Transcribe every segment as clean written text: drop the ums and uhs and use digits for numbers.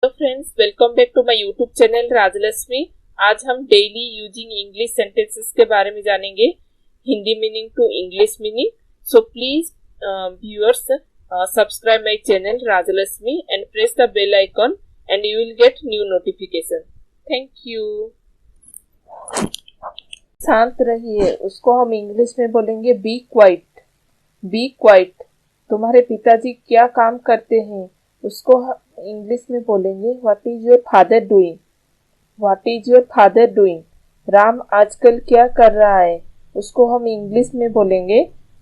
Friends, welcome back to my YouTube channel Rajlakshmi. आज हम daily using English sentences के बारे में जानेंगे, Hindi meaning to English meaning. So please viewers, subscribe my channel Rajlakshmi and press the bell icon and you will get new notification. Thank you. शांत रहिए, उसको हम इंग्लिश में बोलेंगे बी क्वाइट। B quite. तुम्हारे पिताजी क्या काम करते हैं, उसको इंग्लिश में बोलेंगे what is your father doing. What is your father doing. Ram आजकल क्या कर रहा है, उसको हम इंग्लिश में बोलेंगे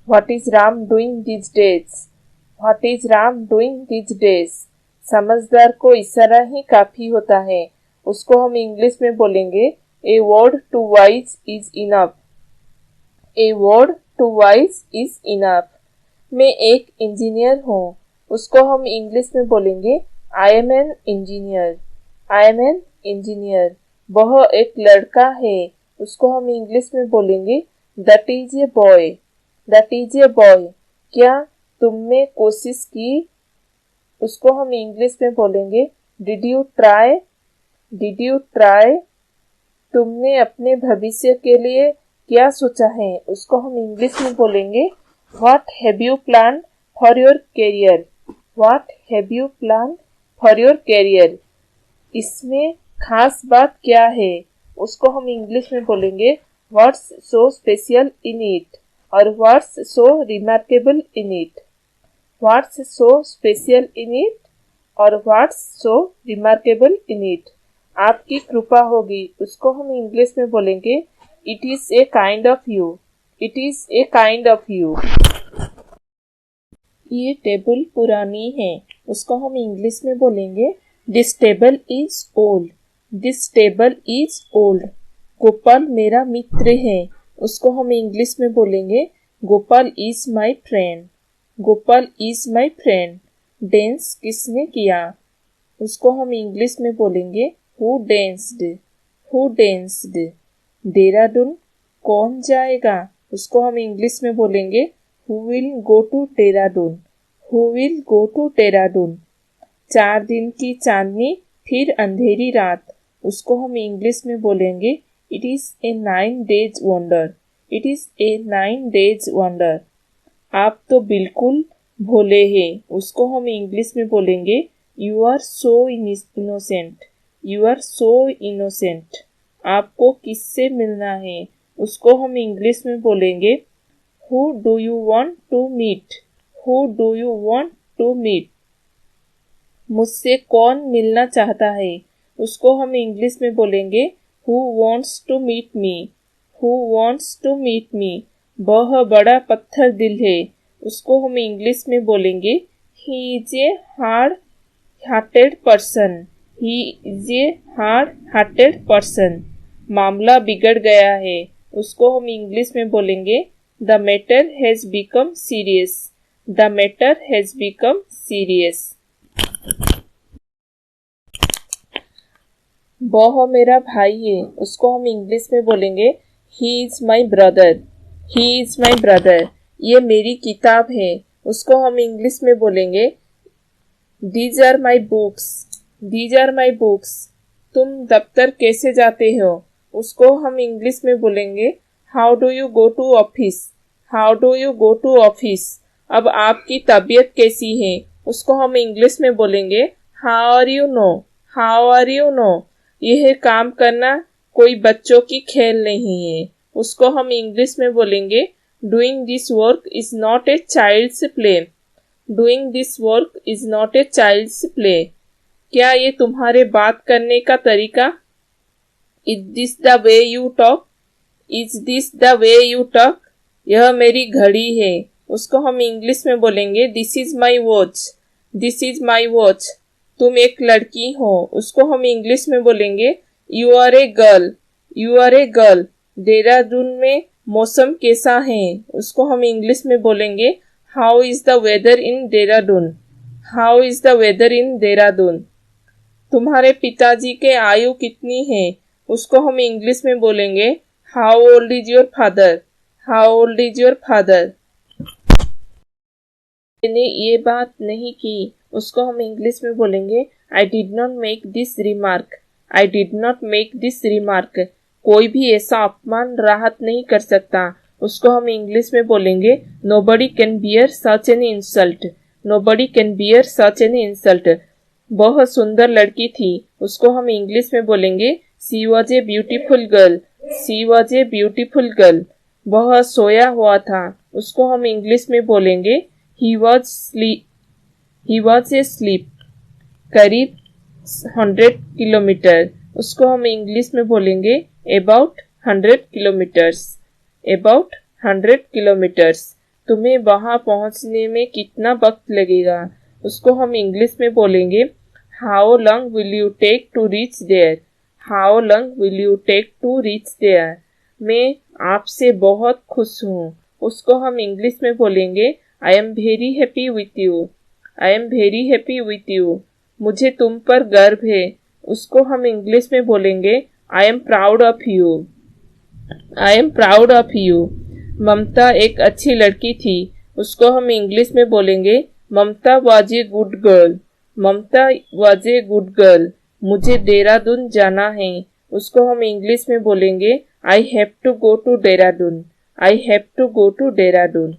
what is Ram doing this days. What is Ram doing this days. समझदार को इशारा ही काफी होता है, उसको हम इंग्लिश में बोलेंगे a word to wise is enough. A word to wise is enough. मैं एक इंजीनियर हूँ, उसको हम इंग्लिश में बोलेंगे I am an engineer. I am an engineer. वह एक लड़का है, उसको हम इंग्लिश में बोलेंगे that is a boy. That is a boy. क्या तुमने कोशिश की, उसको हम इंग्लिश में बोलेंगे did you try. Did you try. तुमने अपने भविष्य के लिए क्या सोचा है, उसको हम इंग्लिश में बोलेंगे what have you plan for your career. What have you plan for your career. इसमें खास बात क्या है, उसको हम इंग्लिश में बोलेंगे what's so special in it और what's so remarkable in it. What's so special in it और what's so remarkable in it. आपकी कृपा होगी, उसको हम इंग्लिश में बोलेंगे it is a kind of you. It is a kind of you. ये टेबल पुरानी है, उसको हम इंग्लिश में बोलेंगे this table is old. This table is old. Gopal मेरा मित्र है, उसको हम इंग्लिश में बोलेंगे Gopal is my friend. Gopal is my friend. Dance किसने किया, उसको हम इंग्लिश में बोलेंगे who danced. Who danced. Dehradun कौन जाएगा, उसको हम इंग्लिश में बोलेंगे Who will go to Dehradun. Who will go to Dehradun. 4 दिन की चांदनी फिर अंधेरी रात, उसको हम इंग्लिश में बोलेंगे It is a 9 days wonder। It is a 9 days wonder। आप तो बिल्कुल भोले हैं, उसको हम इंग्लिश में बोलेंगे You are so innocent। You are so innocent। आपको किससे मिलना है, उसको हम इंग्लिश में बोलेंगे Who do you want to meet? Who do you want to meet? मुझसे कौन मिलना चाहता है, उसको हम इंग्लिश में बोलेंगे Who wants to meet me? Who wants to meet me? वह बड़ा पत्थर दिल है, उसको हम इंग्लिश में बोलेंगे He is a hard-hearted person। He is a hard-hearted person। मामला बिगड़ गया है, उसको हम इंग्लिश में बोलेंगे The matter has become serious। The matter has become serious। वह मेरा भाई है, उसको हम इंग्लिश में बोलेंगे He is my brother। He is my brother। ये मेरी किताब है, उसको हम इंग्लिश में बोलेंगे These are my books। These are my books। तुम दफ्तर कैसे जाते हो, उसको हम इंग्लिश में बोलेंगे How do you go to office? How do you go to office? अब आपकी तबीयत कैसी है, उसको हम इंग्लिश में बोलेंगे How are you know? How are you know? यह काम करना कोई बच्चों की खेल नहीं है, उसको हम इंग्लिश में बोलेंगे Doing this work is not a child's play। Doing this work is not a child's play। क्या ये तुम्हारे बात करने का तरीका, Is this the way you talk? Is this the way you talk? यह मेरी घड़ी है, उसको हम इंग्लिश में बोलेंगे this is my watch. This is my watch. तुम एक लड़की हो, उसको हम इंग्लिश में बोलेंगे you are a girl. You are a girl. Dehradun में मौसम कैसा है, उसको हम इंग्लिश में बोलेंगे how is the weather in Dehradun. How is the weather in Dehradun. तुम्हारे पिताजी के आयु कितनी है, उसको हम इंग्लिश में बोलेंगे how old is your father. How old is your father. मैंने ये बात नहीं की, उसको हम इंग्लिश में बोलेंगे I did not make this remark. I did not make this remark. कोई भी ऐसा अपमान राहत नहीं कर सकता। उसको हम इंग्लिश में बोलेंगे nobody can bear such an insult. Nobody can bear such an insult. बहुत सुंदर लड़की थी। उसको हम इंग्लिश में बोलेंगे she was a beautiful girl. She was a beautiful girl. वह सोया हुआ था। उसको हम इंग्लिश में बोलेंगे ही वॉज ए स्लीप। करीब 100 किलोमीटर। उसको हम इंग्लिश में बोलेंगे अबाउट 100 किलोमीटर्स। About 100 kilometres. तुम्हें वहां पहुंचने में कितना वक्त लगेगा? उसको हम इंग्लिश में बोलेंगे how long will you take to reach there. How long will you take to reach there. मैं आपसे बहुत खुश हूँ। उसको हम इंग्लिश में बोलेंगे I am very happy with you. I am very happy with you. मुझे तुम पर गर्व है। उसको हम इंग्लिश में बोलेंगे I am proud of you. I am proud of you. Mamta एक अच्छी लड़की थी। उसको हम इंग्लिश में बोलेंगे Mamta was a good girl. Mamta was a good girl. मुझे देहरादून जाना है। उसको हम इंग्लिश में बोलेंगे I have to go to Dehradun. I have to go to Dehradun.